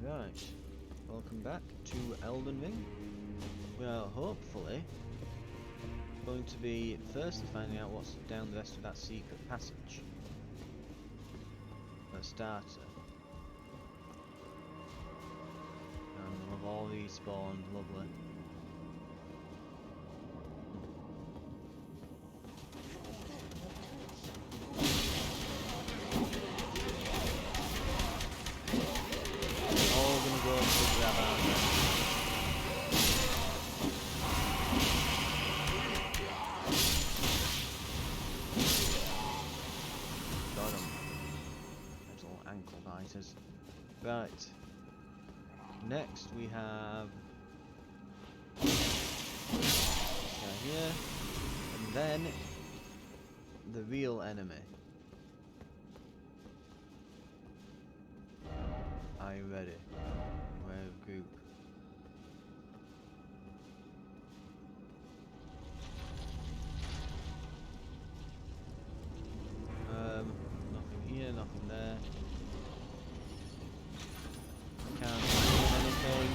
Right, welcome back to Elden Ring. We are hopefully going to be firstly finding out what's down the rest of that secret passage. A starter. And they've all respawned, lovely. All gonna go to grab our got 'em. Those little ankle biters. Right. Next we have this guy here, and then the real enemy. Are you ready? Beware of group. Nothing here, nothing there. Can't find anything.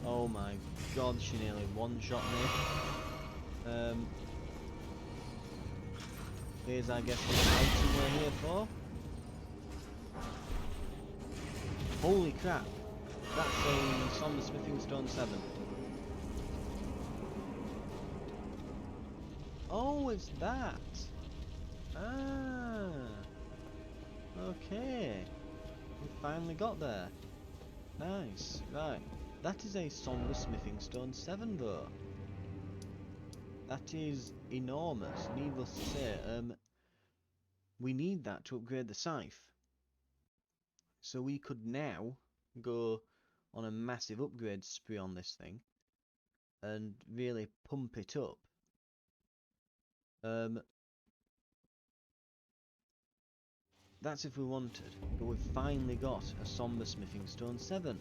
Oh my god, she nearly one-shot me. Here's, I guess, the item we're here for. Holy crap! That's a Somber Smithing Stone 7. Oh, it's that! Ah! Okay. We finally got there. Nice. Right. That is a Somber Smithing Stone 7 though. That is enormous, needless to say. We need that to upgrade the scythe. So we could now go on a massive upgrade spree on this thing and really pump it up. That's if we wanted, but we've finally got a Somber Smithing Stone 7.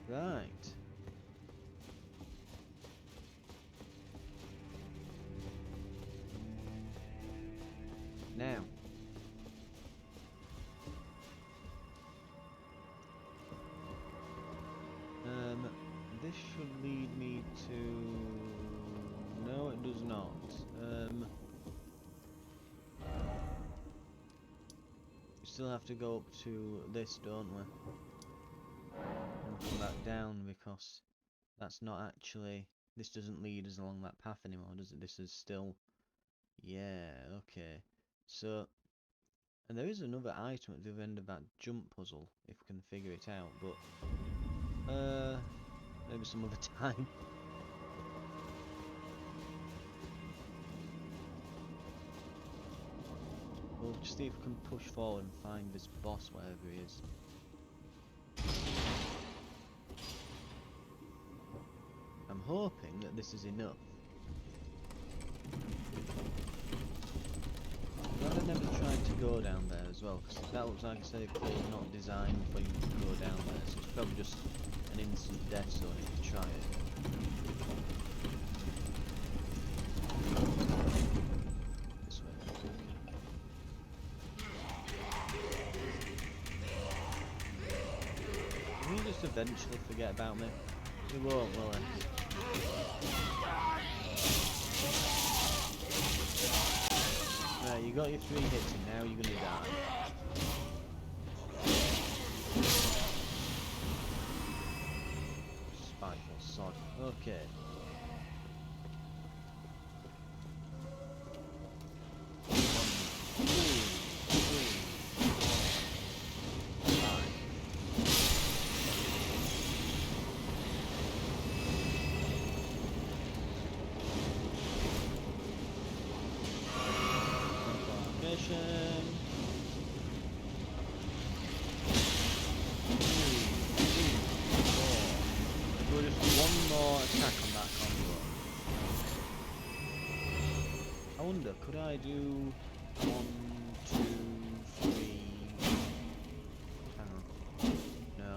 Right. Now. This should lead me to... No, it does not. We still have to go up to this, don't we? And come back down, because that's not actually... This doesn't lead us along that path anymore, does it? This is still... Yeah, okay. So... And there is another item at the other end of that jump puzzle, if we can figure it out, but... maybe some other time. We'll just see if we can push forward and find this boss, wherever he is. I'm hoping that this is enough. I'm glad I never tried to go down there as well, because that looks like it's clearly not designed for you to go down there, so it's probably just an instant death zone if you try it. This way. Will you just eventually forget about me? You won't, will I? Right, you got your 3 hits and now you're gonna die. Spiteful sod. Okay. I wonder, could I do 1, 2, 3? Hang on. No,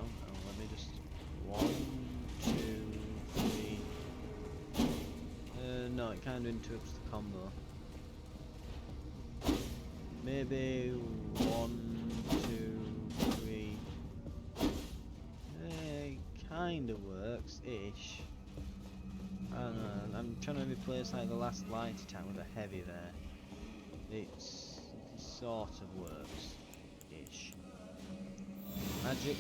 let me just 1, 2, 3. No, it kind of interrupts the combo. Maybe 1, 2, 3. ish. I don't know, I'm trying to replace like the last light attack with a heavy there. It sort of works. Ish. Magic.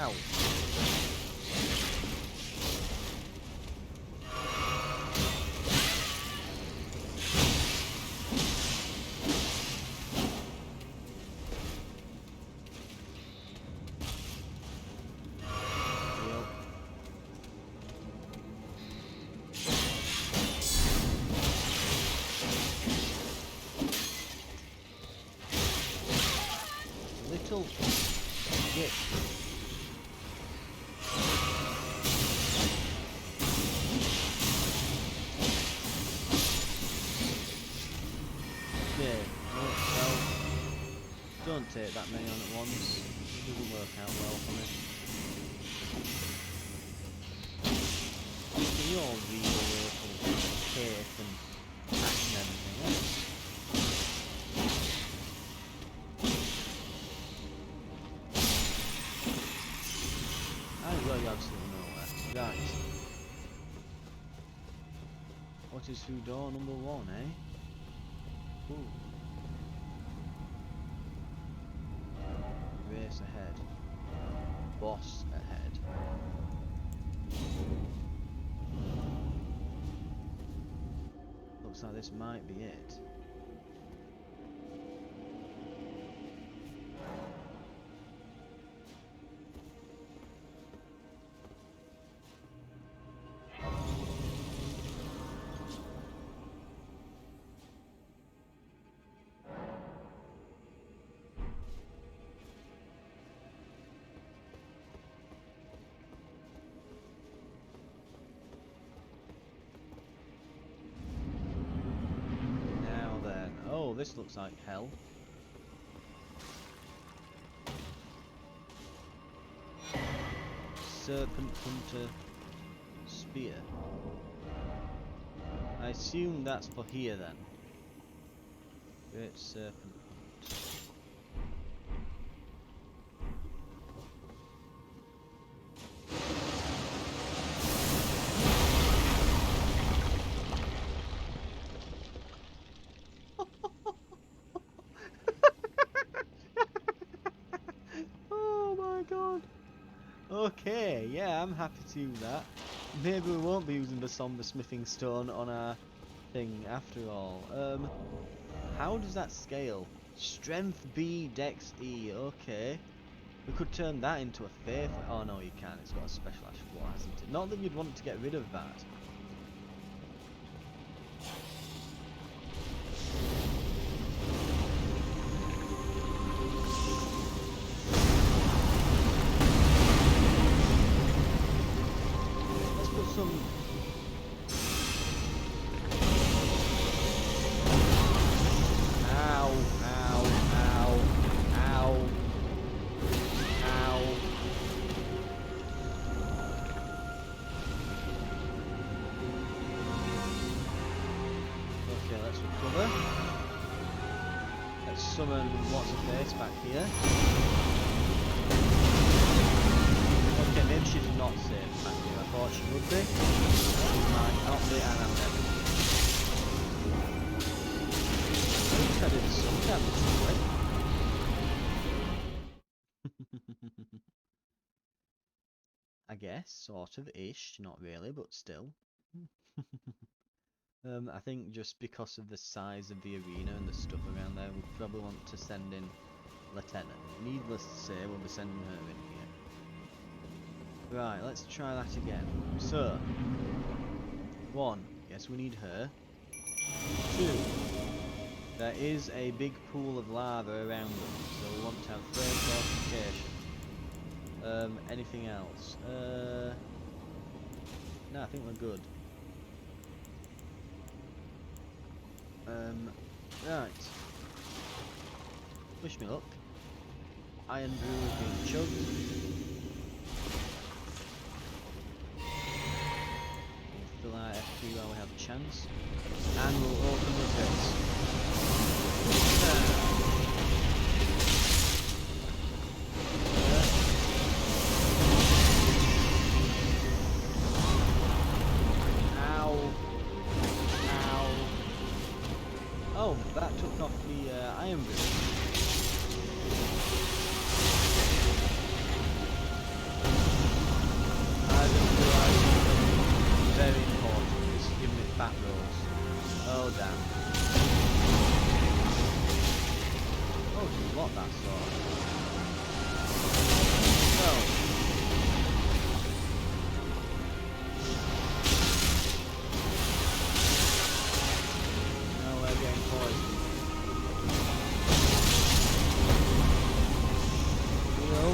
Ow. Little shit. Okay, well, don't take that many on at once. It doesn't work out well for me. Can you all read away from tape and action and everything else? I go absolutely nowhere. Right. What is through door number 1, eh? Ooh. Race ahead. Boss ahead. Looks like this might be it. Oh, this looks like hell. Serpent Hunter Spear. I assume that's for here then. Great Serpent Hunt. Oh my god. Okay, yeah, I'm happy to use that. Maybe we won't be using the somber smithing stone on our thing after all. How does that scale? Strength B, Dex E, okay. We could turn that into a faith. Oh no, you can't, it's got a special ash floor, hasn't it? Not that you'd want to get rid of that. Let's put some... Ow, ow, ow, ow, ow. Okay, let's recover. Let's summon what's her face back here. Okay, maybe she's not safe back here. I thought she would be. She might not be, and I'm never. At least I did some damage to it. I guess, sort of ish, not really, but still. I think just because of the size of the arena and the stuff around there, we probably want to send in Lieutenant. Needless to say, we'll be sending her in here. Right, let's try that again. So, 1, yes, we need her. 2, there is a big pool of lava around them, so we want to have first fortification. Anything else? No, I think we're good. Right. Wish me luck. Iron brew is being chugged. Fill our FP see while we have a chance. And we'll open with this. Ow. Ow. Oh, that took off the iron bridge. Very important. It's giving me fat rolls. Oh damn. Oh, just what that sort. No. No, we're getting poisoned. No.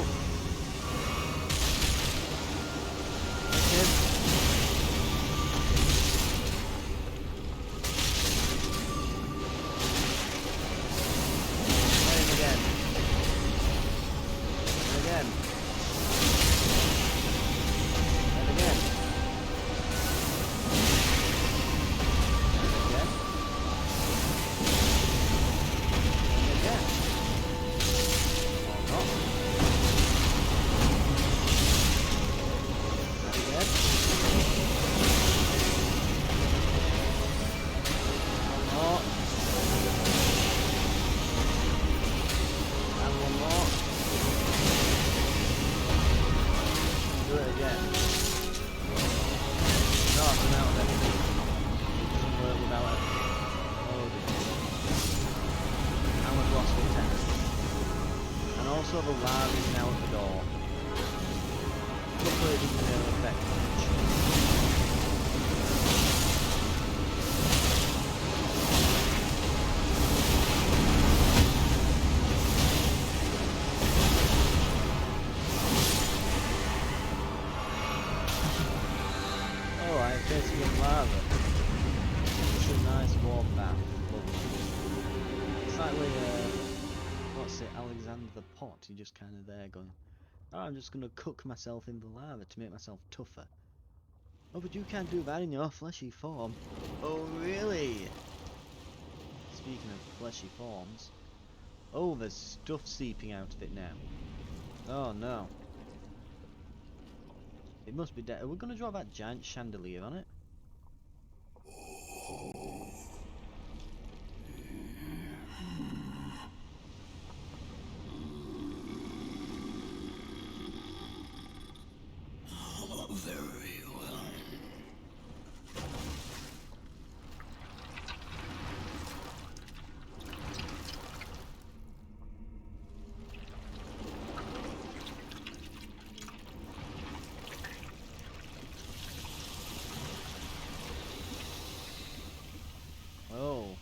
Also the lava is now at the door. Luckily it doesn't really affect much. Oh, I appear to be in lava. It's a nice warm bath. It's like with what's it, Alexander the Pot, you're just kind of there going, oh, I'm just going to cook myself in the lava to make myself tougher. Oh, but you can't do that in your fleshy form. Oh, really? Speaking of fleshy forms. Oh, there's stuff seeping out of it now. Oh, no. It must be dead. Are we going to drop that giant chandelier on it? Very well. Oh.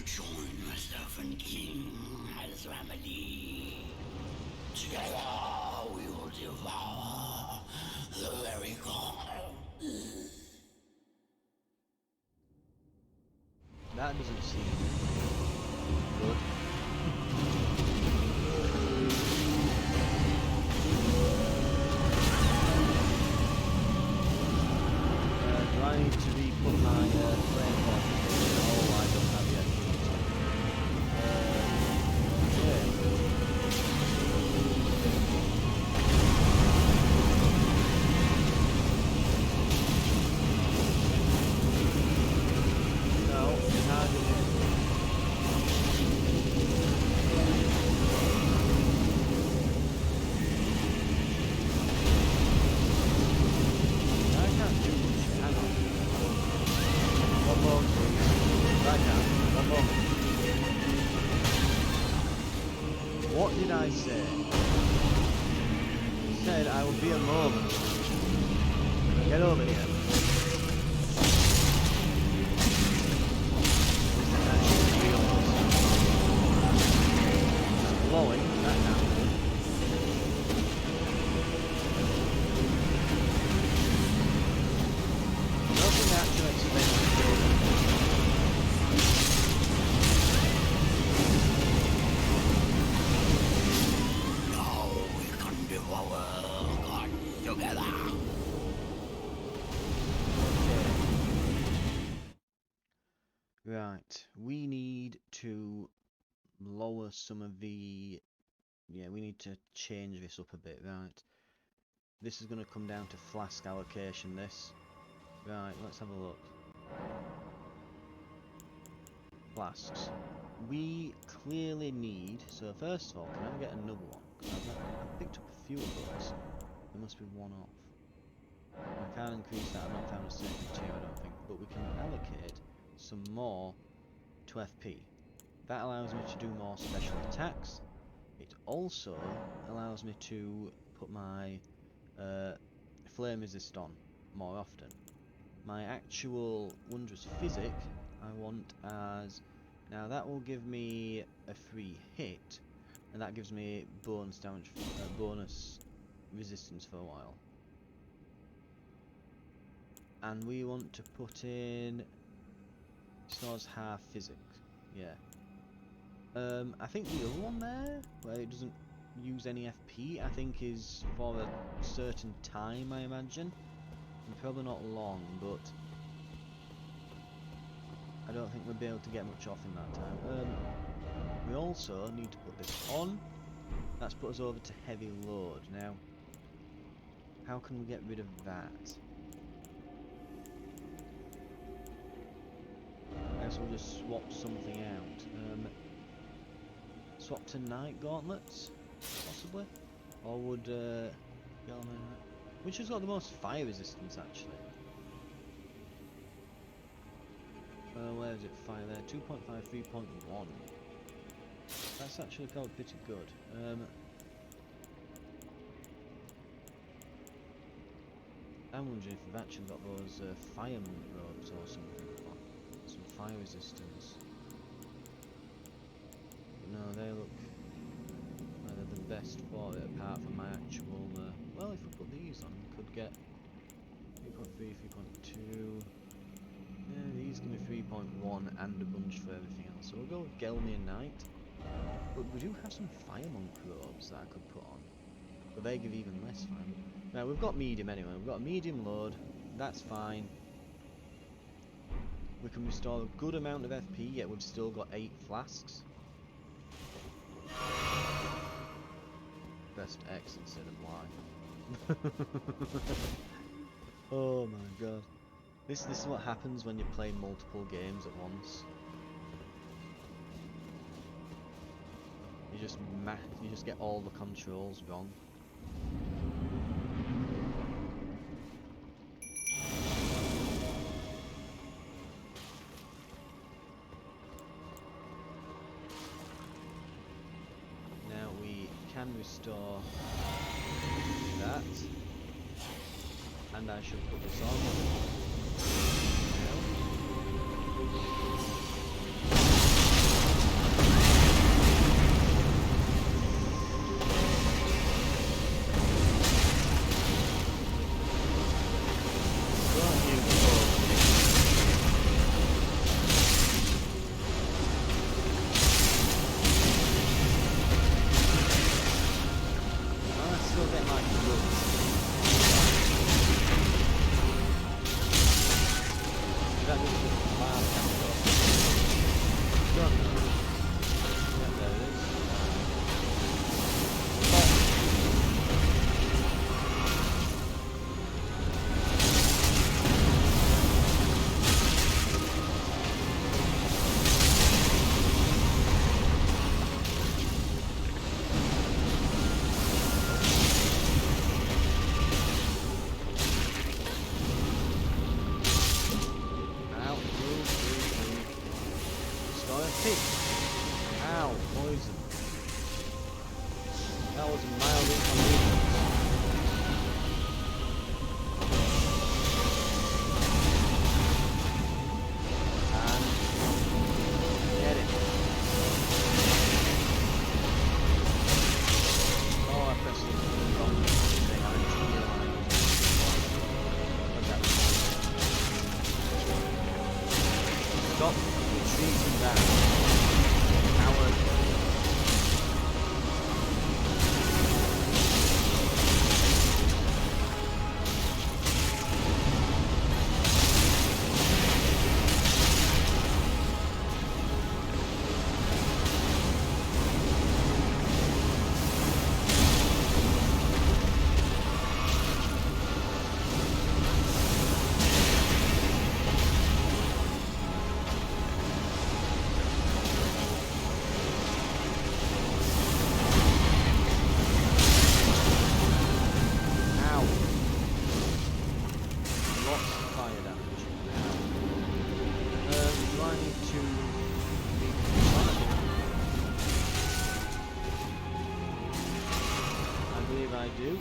Join myself and King as family. Together we will devour the very core. That doesn't seem good. Do I need to re-put my flame bomb? Oh, I don't have yet. Yeah. No, can't do it. I can't do much. Hang on. One more, please. Right now. One moment. What did I say? I said I will be a moment. Get over here. This is actually real. It's blowing. That now. Nothing actually explains the building. Right, we need to lower some of the... Yeah, we need to change this up a bit, right? This is going to come down to flask allocation, this. Right, let's have a look. Flasks. We clearly need... So first of all, can I get another one? Because I've picked up a few of those. There must be one off. I can't increase that, I've not found a second tier, I don't think. But we can allocate some more to FP. That allows me to do more special attacks. It also allows me to put my flame resist on more often. My actual wondrous physic I want as... Now that will give me a free hit, and that gives me bonus damage, bonus resistance for a while. And we want to put in... Stores half physics, yeah. I think the other one there, where it doesn't use any FP, I think is for a certain time, I imagine. And probably not long, but I don't think we'll be able to get much off in that time. We also need to put this on. That's put us over to heavy load. Now, how can we get rid of that? I guess we'll just swap something out. Swap to night gauntlets, possibly? Or would, which has got the most fire resistance, actually? Where is it? Fire there. 2.5, 3.1. That's actually probably pretty good. I'm wondering if we've actually got those fire monk robes or something. Some fire resistance. But no, they look like they're the best for it, apart from my actual... well, if we put these on, we could get 3.3, 3.2... Yeah, these give me 3.1 and a bunch for everything else. So we'll go with Gelmir Knight. But we do have some fire monk robes that I could put on. But they give even less fire. Now we've got medium anyway. We've got a medium load. That's fine. We can restore a good amount of FP, yet we've still got 8 flasks. Best X instead of Y. Oh my god. This is what happens when you play multiple games at once. You just get all the controls wrong. Now we can restore that, and I should put this on. Ow, poison. That was a mild inconvenience. And get it. Oh, I pressed the wrong thing. I didn't realise. Stop retreating back. Coward. do.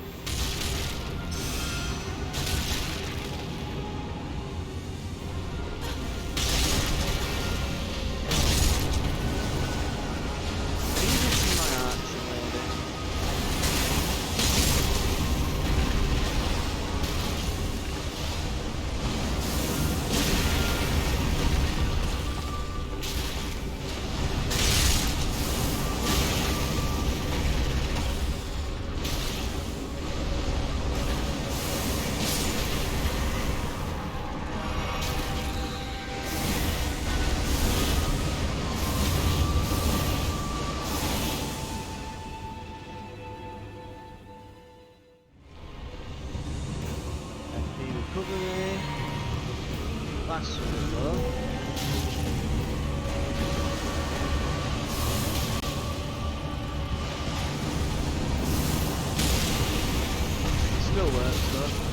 Recovery. Last one though. Still works though.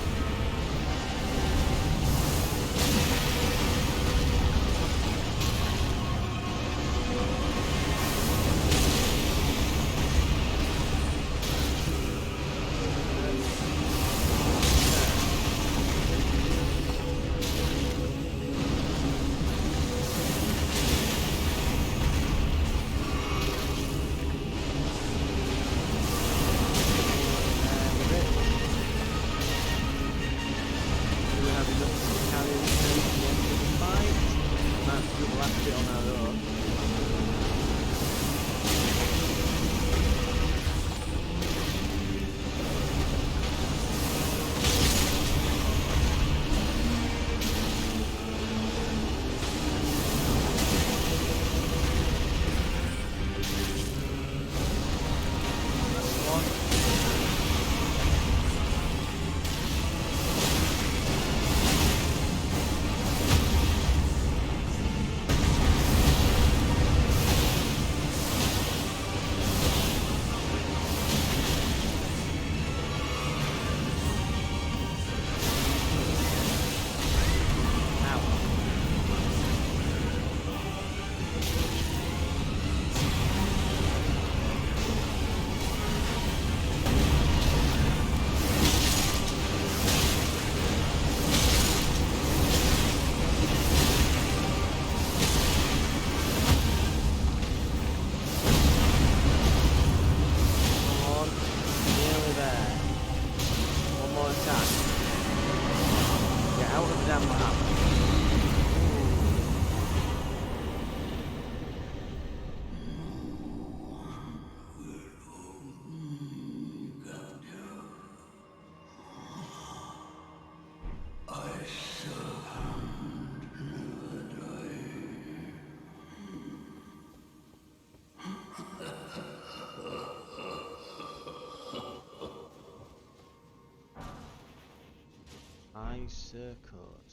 Coat.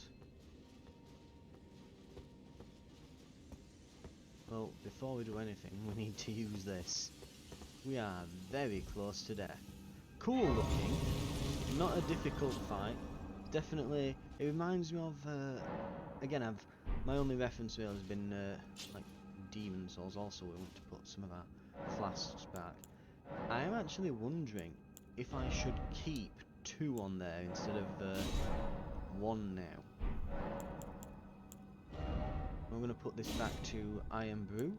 Well, before we do anything, we need to use this. We are very close to death. Cool looking, not a difficult fight. Definitely, it reminds me of. Again, my only reference wheel has been like Demon Souls. Also, we want to put some of our flasks back. I am actually wondering if I should keep 2 on there instead of 1 now. I'm going to put this back to Iron Brew.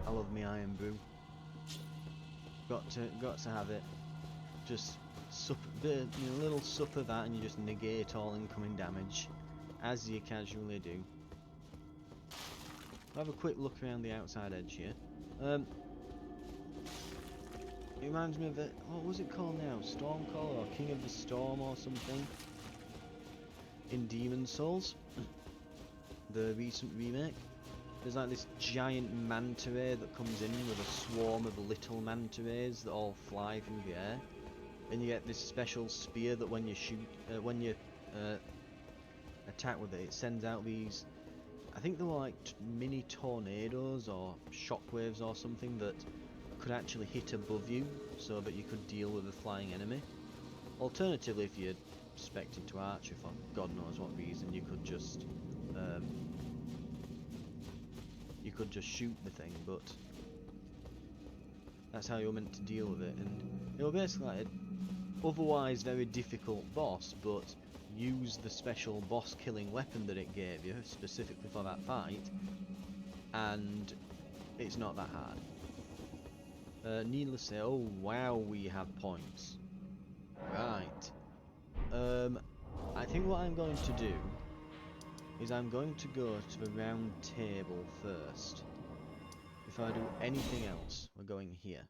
I love me Iron Brew. Got to have it. Just a little sup of that, and you just negate all incoming damage, as you casually do. I'll have a quick look around the outside edge here. It reminds me of it. What was it called now? Stormcaller or King of the Storm or something? In Demon Souls, the recent remake. There's like this giant manta ray that comes in with a swarm of little manta rays that all fly through the air, and you get this special spear that when you shoot, when you attack with it, it sends out these. I think they were like mini tornadoes or shockwaves or something that could actually hit above you, so that you could deal with a flying enemy. Alternatively, if you're expected to archer for God knows what reason, you could just shoot the thing. But That's how you're meant to deal with it, and it was basically like a otherwise very difficult boss, but use the special boss killing weapon that it gave you specifically for that fight, and it's not that hard. Needless to say, oh wow, we have points. Right. I think what I'm going to do is I'm going to go to the round table first. Before I do anything else, we're going here.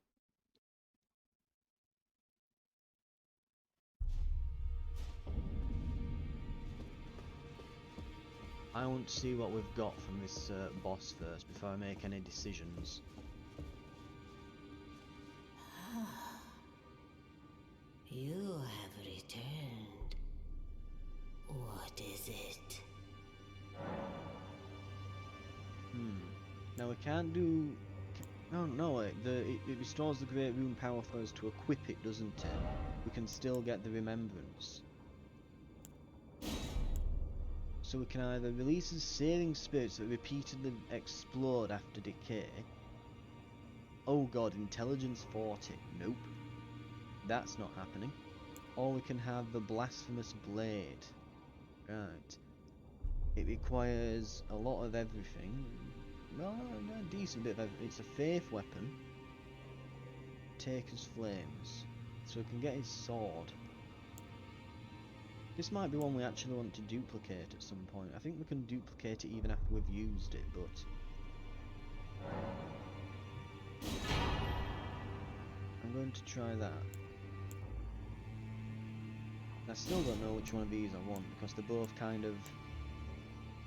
I want to see what we've got from this boss first before I make any decisions. You have returned. What is it? Now we can't do... No, no, wait. It restores the Great Rune power for us to equip it, doesn't it? We can still get the Remembrance. So we can either release the Searing Spirits that repeatedly explode after decay. Oh god, Intelligence 40. Nope. That's not happening. Or we can have the Blasphemous Blade. Right. It requires a lot of everything. Well, a decent bit of everything. It's a faith weapon. Taker's Flames. So we can get his sword. This might be one we actually want to duplicate at some point. I think we can duplicate it even after we've used it, but... I'm going to try that. I still don't know which one of these I want, because they're both kind of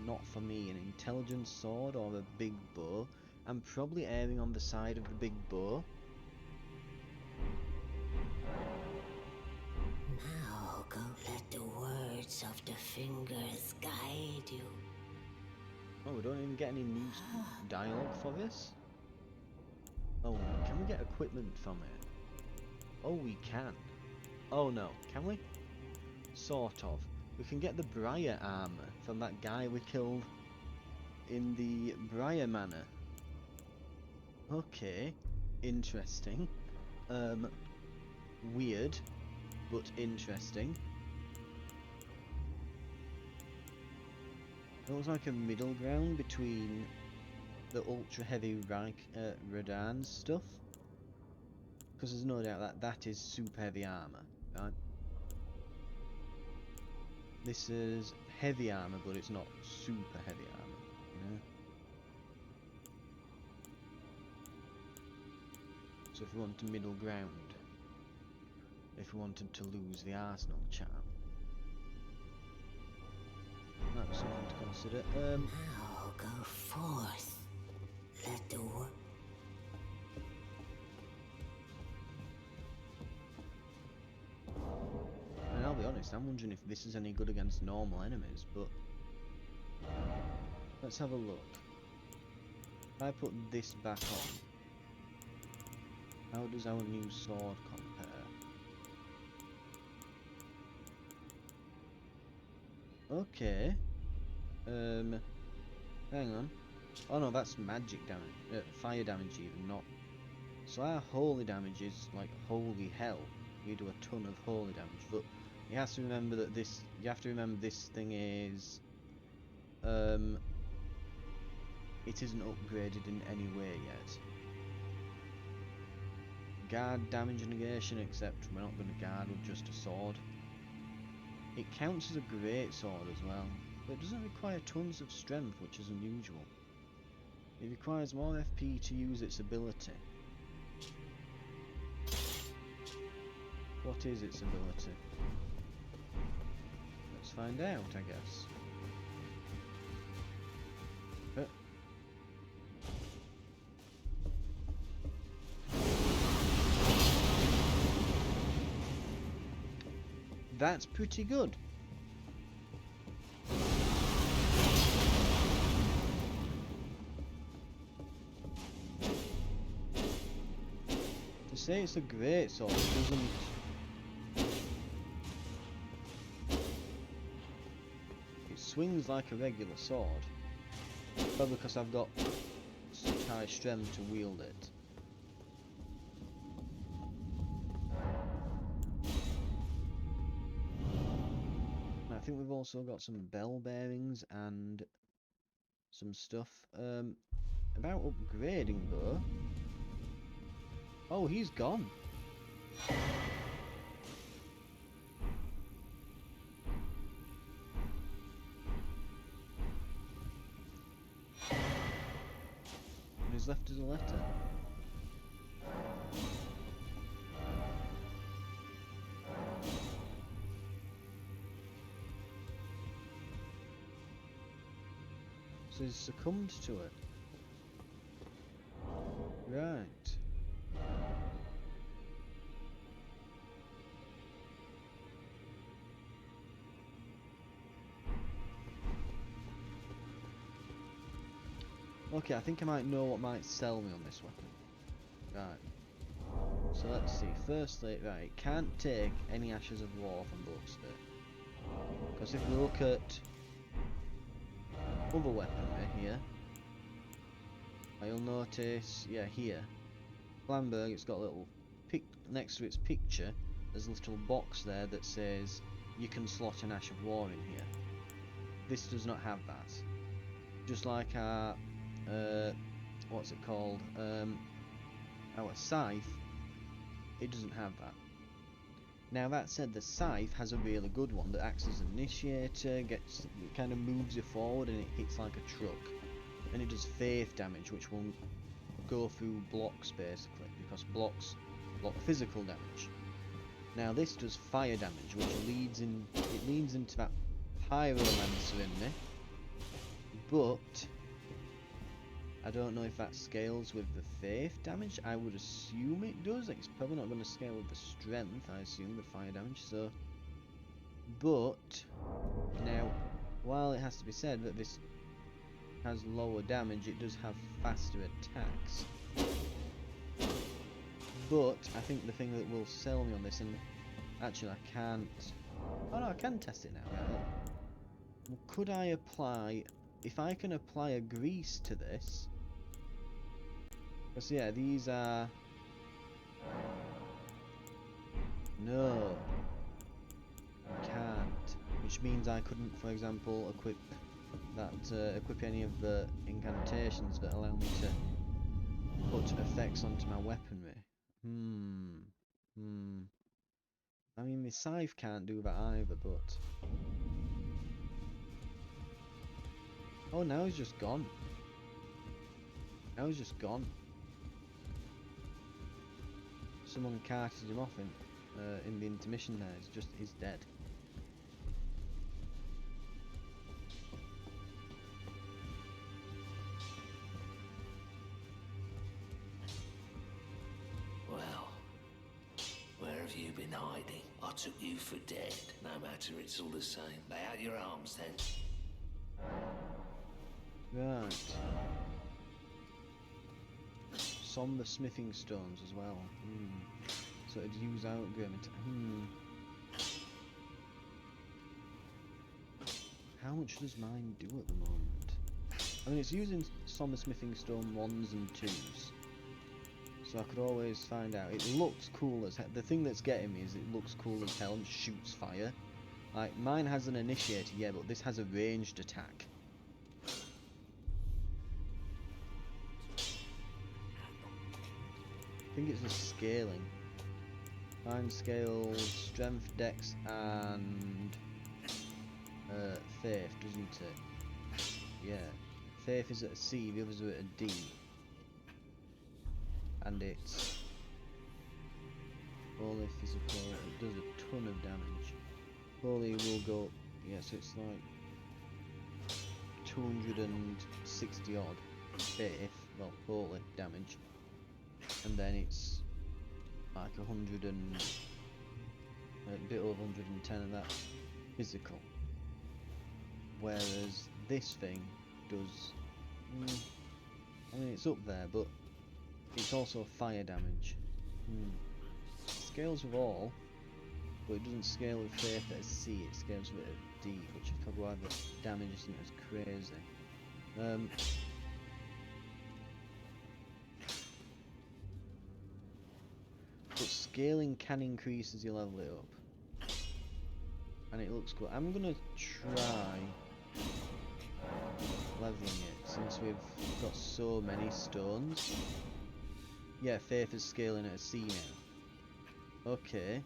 not for me. An intelligence sword or a big bow. I'm probably erring on the side of the big bow. Now go let the words of the fingers guide you. Oh, we don't even get any new dialogue for this? Oh, can we get equipment from it? Oh, we can. Oh no, can we? Sort of. We can get the Briar armor from that guy we killed in the Briar Manor. Okay, interesting. Weird, but interesting. It looks like a middle ground between the ultra heavy Radan's stuff. Because there's no doubt that that is super heavy armor, right? This is heavy armor, but it's not super heavy armor, you know? So if we want a middle ground, if we wanted to lose the Arsenal charm, that's something to consider. Now go forth. Let the world. And I'll be honest, I'm wondering if this is any good against normal enemies, but let's have a look. If I put this back on, how does our new sword compare? Okay. Hang on. Oh no, that's magic damage. Fire damage even, not... So our holy damage is like holy hell. We do a ton of holy damage, but you have to remember that this... You have to remember this thing is... It isn't upgraded in any way yet. Guard damage negation, except we're not going to guard with just a sword. It counts as a great sword as well, but it doesn't require tons of strength, which is unusual. It requires more FP to use its ability. What is its ability? Let's find out, I guess. That's pretty good. To say it's a great sword doesn't... It swings like a regular sword. Probably because I've got such high strength to wield it. we've also got some bell bearings and some stuff. About upgrading though. Oh, he's gone. He's left us a letter. So he's succumbed to it. Right. Okay, I think I might know what might sell me on this weapon. Right. So let's see. Firstly, right, it can't take any Ashes of War from Bloodsport. Because if we look at other weaponry here, you'll notice, yeah, here, Flamberg, it's got a little next to its picture, there's a little box there that says you can slot an Ash of War in here. This does not have that. Just like our, what's it called, our scythe, it doesn't have that. Now that said, the scythe has a really good one that acts as an initiator, it kind of moves you forward and it hits like a truck. And it does faith damage, which will go through blocks basically, because blocks block physical damage. Now this does fire damage, which leads into that pyromancer in me, but I don't know if that scales with the faith damage. I would assume it does. It's probably not going to scale with the strength, I assume, the fire damage, so... But, now, while it has to be said that this has lower damage, it does have faster attacks. But, I think the thing that will sell me on this, and actually I can't... Oh no, I can test it now, right? Well, could I apply... If I can apply a grease to this... Because yeah, these are... No. I can't. Which means I couldn't, for example, equip any of the incantations that allow me to put effects onto my weaponry. I mean, my scythe can't do that either, but... Oh, now he's just gone. Now he's just gone. Someone carted him off in the intermission there. He's dead. Well, where have you been hiding? I took you for dead. No matter, it's all the same. Lay out your arms then. Right. Somber smithing stones as well. So it'd use outgrim. How much does mine do at the moment? I mean, it's using somber smithing stone 1s and 2s. So I could always find out. It looks cool as hell. The thing that's getting me is it looks cool as hell and shoots fire. Like, mine has an initiator, yeah, but this has a ranged attack. I think it's the scaling. Mine scales strength, dex, and faith, doesn't it? Yeah. Faith is at a C, the others are at a D. And it's holy physical, it does a ton of damage. Holy will go, yeah, so it's like 260 odd faith, well, holy damage. And then it's like a bit over 110 of that physical. Whereas this thing does, I mean, it's up there, but it's also fire damage. It scales with all, but it doesn't scale with faith at a C, it scales with a D, which is probably why the damage isn't as crazy. But scaling can increase as you level it up. and it looks good. I'm gonna try leveling it since we've got so many stones. Yeah, Faith is scaling at a C now. Okay.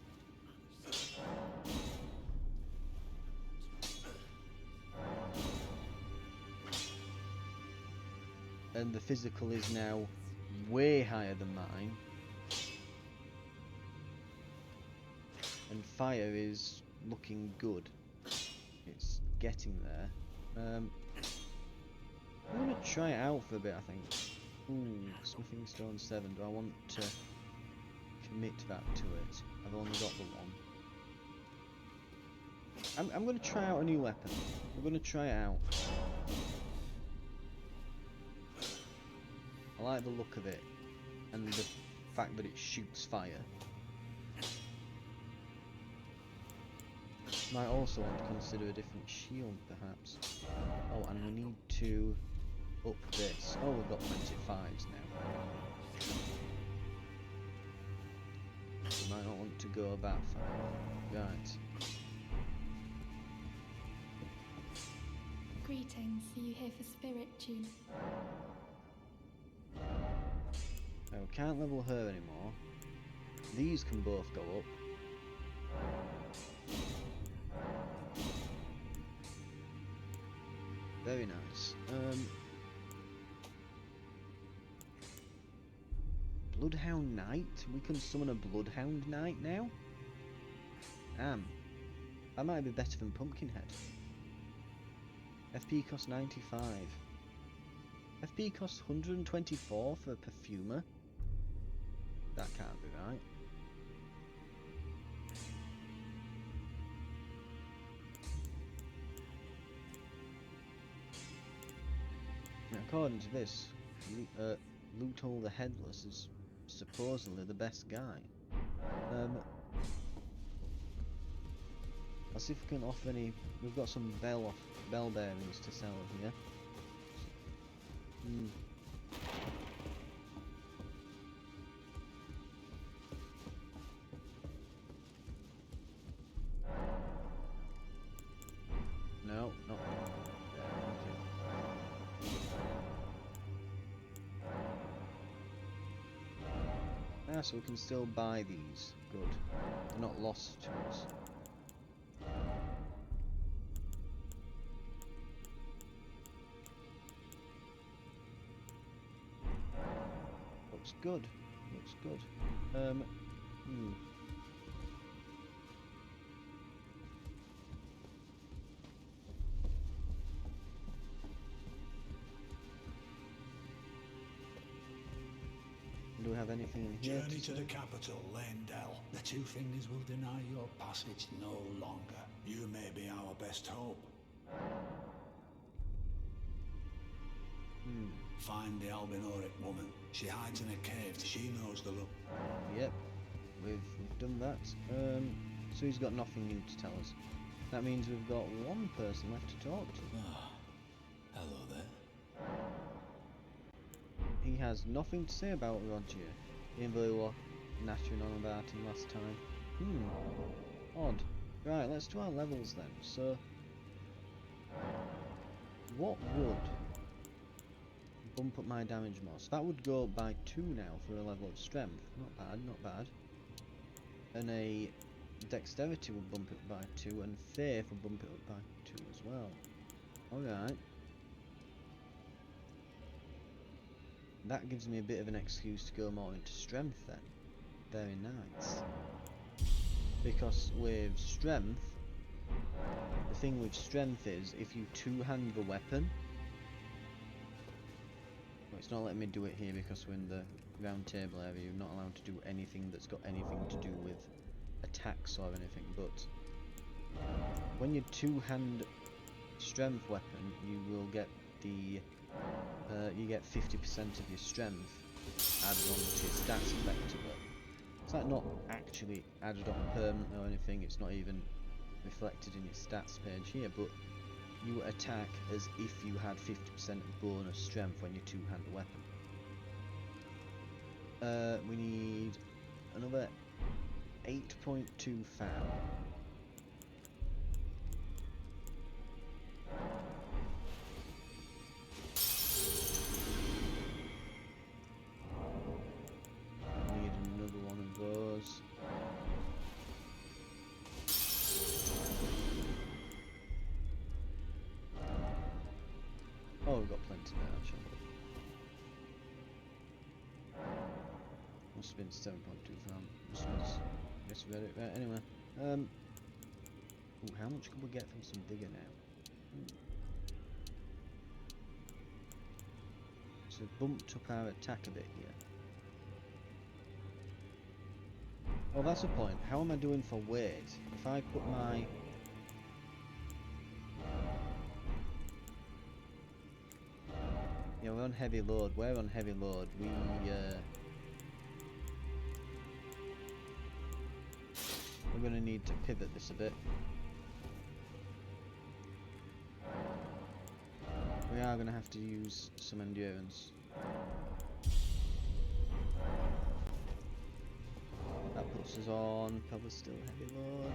And the physical is now way higher than mine. And fire is looking good. It's getting there. I'm gonna try it out for a bit, I think. Ooh, smithing stone 7. Do I want to commit that to it? I've only got the one. I'm gonna try out a new weapon. We're gonna try it out. I like the look of it and the fact that it shoots fire. Might also want to consider a different shield, perhaps. Oh, and we need to up this. Oh, we've got 25s now. We might not want to go that far. Right. Greetings, are you here for spirit tune? Oh, we can't level her anymore. These can both go up. Very nice. Bloodhound Knight? We can summon a Bloodhound Knight now? That might be better than Pumpkinhead. FP costs 95. FP costs 124 for a Perfumer? That can't be right. Now, according to this, Luthor the Headless is supposedly the best guy. I'll see if we can offer any. We've got some bell bearings to sell here. No, not okay. Ah, so we can still buy these. Good. They're not lost to us. Looks good. Looks good. Do we have anything in here? Journey to the capital, Lanedell. The two fingers will deny your passage no longer. You may be our best hope. Find the albinoric woman. She hides in a cave. She knows the look. Yep, we've done that. So he's got nothing new to tell us. That means we've got one person left to talk to. Ah, hello there. He has nothing to say about Roger, even though we were nattering on about him last time. Odd. Right, let's do our levels then. So, what would bump up my damage more? So that would go up by 2 now for a level of strength. Not bad, not bad. And a dexterity would bump it by 2, and faith would bump it up by 2 as well. Alright. That gives me a bit of an excuse to go more into strength then. Very nice. Because with strength, the thing with strength is if you two-hand the weapon. Well, it's not letting me do it here because we're in the round table area. You're not allowed to do anything that's got anything to do with attacks or anything. But when you two-hand strength weapon, you will get the you get 50% of your strength added on to your stats effectively. It's like not actually added on permanently or anything, it's not even reflected in your stats page here, but you attack as if you had 50% bonus strength when you two-hand a weapon. We need another 8.2 foul. Oh, we've got plenty there actually. Must have been 7.2 farm. Must have misread it. Right, anyway. Ooh, how much can we get from some vigor now? So we've bumped up our attack a bit here. Oh, that's a point. How am I doing for weight? If I put my... Yeah, we're on heavy load. We're on heavy load. We're going to need to pivot this a bit. We are going to have to use some endurance. That puts us on probably still heavy load.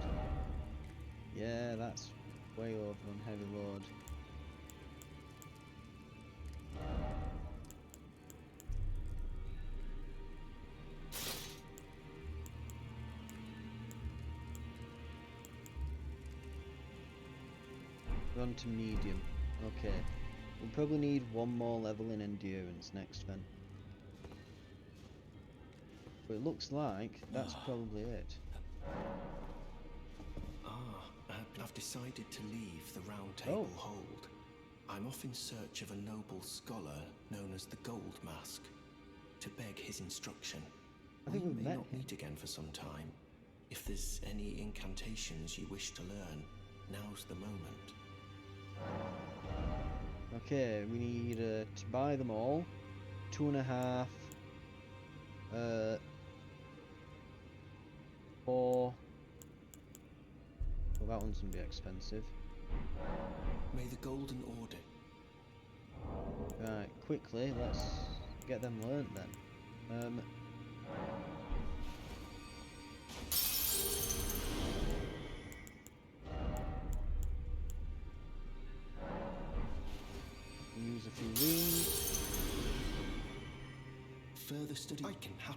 Yeah, that's way over on heavy load. We're on to medium. Okay. We'll probably need one more level in endurance next then. But it looks like that's probably it. I've decided to leave the Round Table Hold. I'm off in search of a noble scholar known as the Gold Mask, to beg his instruction. I think we may not meet again for some time. If there's any incantations you wish to learn, now's the moment. Okay, we need to buy them all. 2.5. 4. Well, that one's gonna be expensive. May the Golden Order... Right, quickly, let's get them learnt then. Use a few runes. Further study I can have.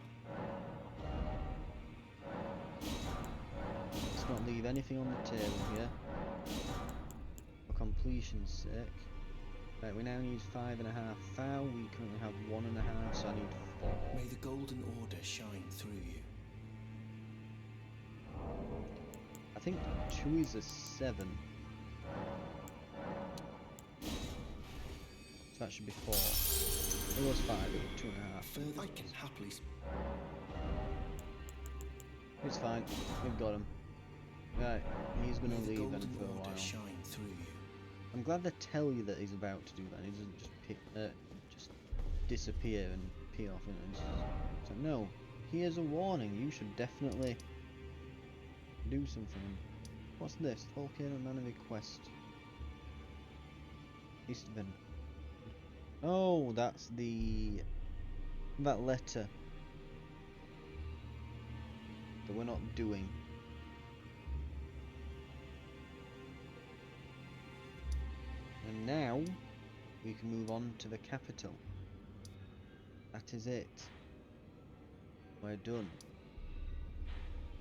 Let's not leave anything on the table here. For completion's sake. Right, we now need 5.5 thou. We currently have 1.5, so I need 4. May the Golden Order shine through you. I think 2 is a 7. So that should be 4. It was 5, it was 2.5. Further I can happily... It's fine, we've got him. Right, he's gonna May the leave then Golden for a Order while. shine through you. I'm glad they tell you that he's about to do that. He doesn't just disappear and pee off. It's like, no, here's a warning. You should definitely do something. What's this? Volcano Manavy quest. Eastven. Oh, that's that letter that we're not doing. And now we can move on to the capital. That is it. We're done.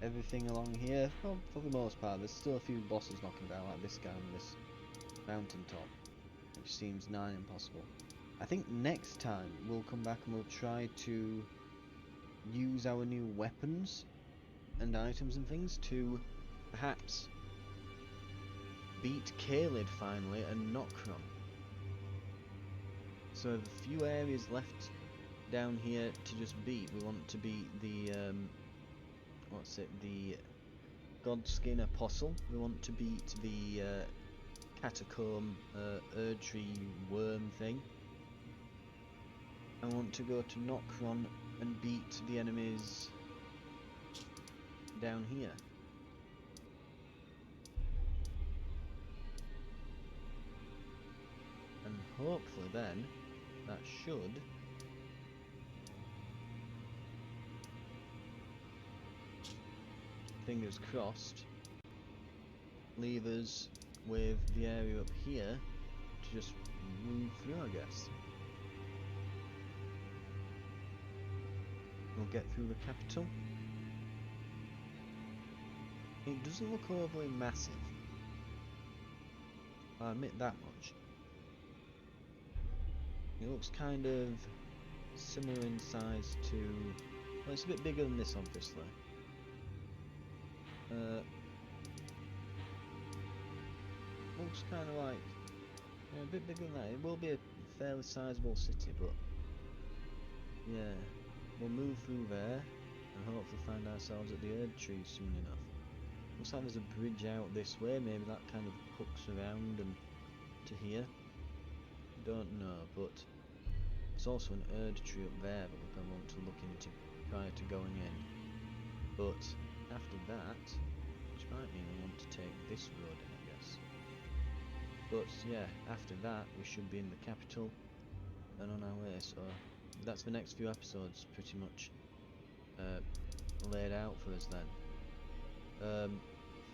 Everything along here, well, for the most part, there's still a few bosses knocking about, like this guy on this mountaintop, which seems nigh impossible. I think next time we'll come back and we'll try to use our new weapons and items and things to perhaps beat Caelid finally and Nocron. So we have a few areas left down here to just beat. We want to beat the the Godskin Apostle. We want to beat the Catacomb Erdtree worm thing. I want to go to Nocron and beat the enemies down here. And hopefully then, that should fingers crossed, leave us with the area up here to just move through, I guess. We'll get through the capital. It doesn't look overly massive, I'll admit that much. It looks kind of similar in size to... Well, it's a bit bigger than this, obviously. Looks kind of like... Yeah, a bit bigger than that. It will be a fairly sizable city, but... Yeah. We'll move through there, and hopefully find ourselves at the Erd Tree soon enough. Looks like there's a bridge out this way, maybe that kind of hooks around and to here. Don't know, but there's also an Erd Tree up there that we're going to want to look into prior to going in. But after that, which might mean we want to take this road in, I guess. But yeah, after that we should be in the capital and on our way, so that's the next few episodes pretty much laid out for us then.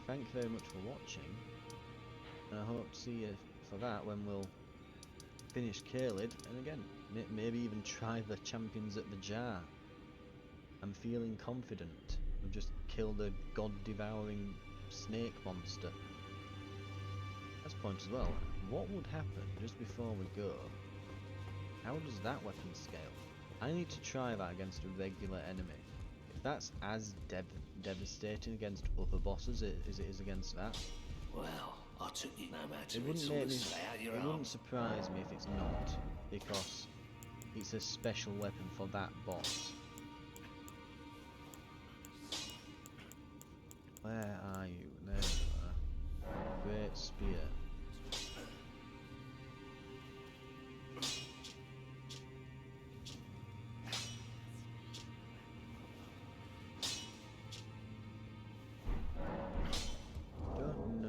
Thank you very much for watching, and I hope to see you for that when we'll finish Caelid, and again, maybe even try the Champions at the Jar. I'm feeling confident. We've just killed a god-devouring snake monster. That's the point as well. What would happen just before we go? How does that weapon scale? I need to try that against a regular enemy. If that's as devastating against other bosses as it is against that, Well, I took you no matter. it wouldn't It's all make the me. same. Out your It wouldn't arms. surprise me if it's not, because it's a special weapon for that boss. Where are you? There you are. Great spear. Don't know.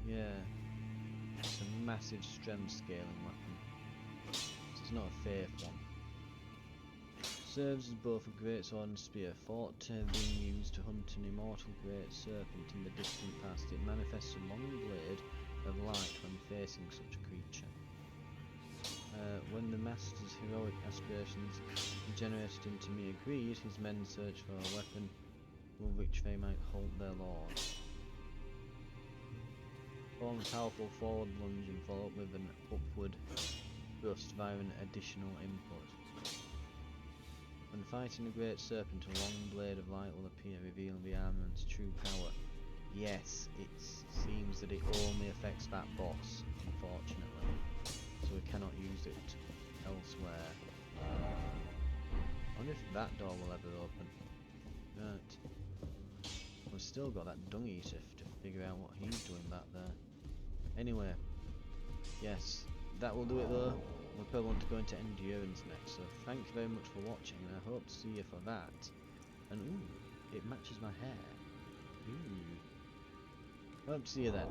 Yeah. It's a massive strength scaling weapon. So it's not a faith one. Serves as both a great sword and spear, thought to have been used to hunt an immortal great serpent in the distant past. It manifests a long blade of light when facing such a creature. When the master's heroic aspirations degenerated into mere greed, his men searched for a weapon with which they might halt their lord. Form a powerful forward lunge and follow up with an upward thrust via an additional input. When fighting a great serpent, a long blade of light will appear, revealing the armament's true power. Yes, it seems that it only affects that boss, unfortunately, so we cannot use it elsewhere. I wonder if that door will ever open. Right. We've still got that dung eater to figure out what he's doing back there. Anyway, yes, that will do it though. We'll probably want to go into endurance next, so thank you very much for watching, and I hope to see you for that. And ooh, it matches my hair. Ooh. Hope to see you then.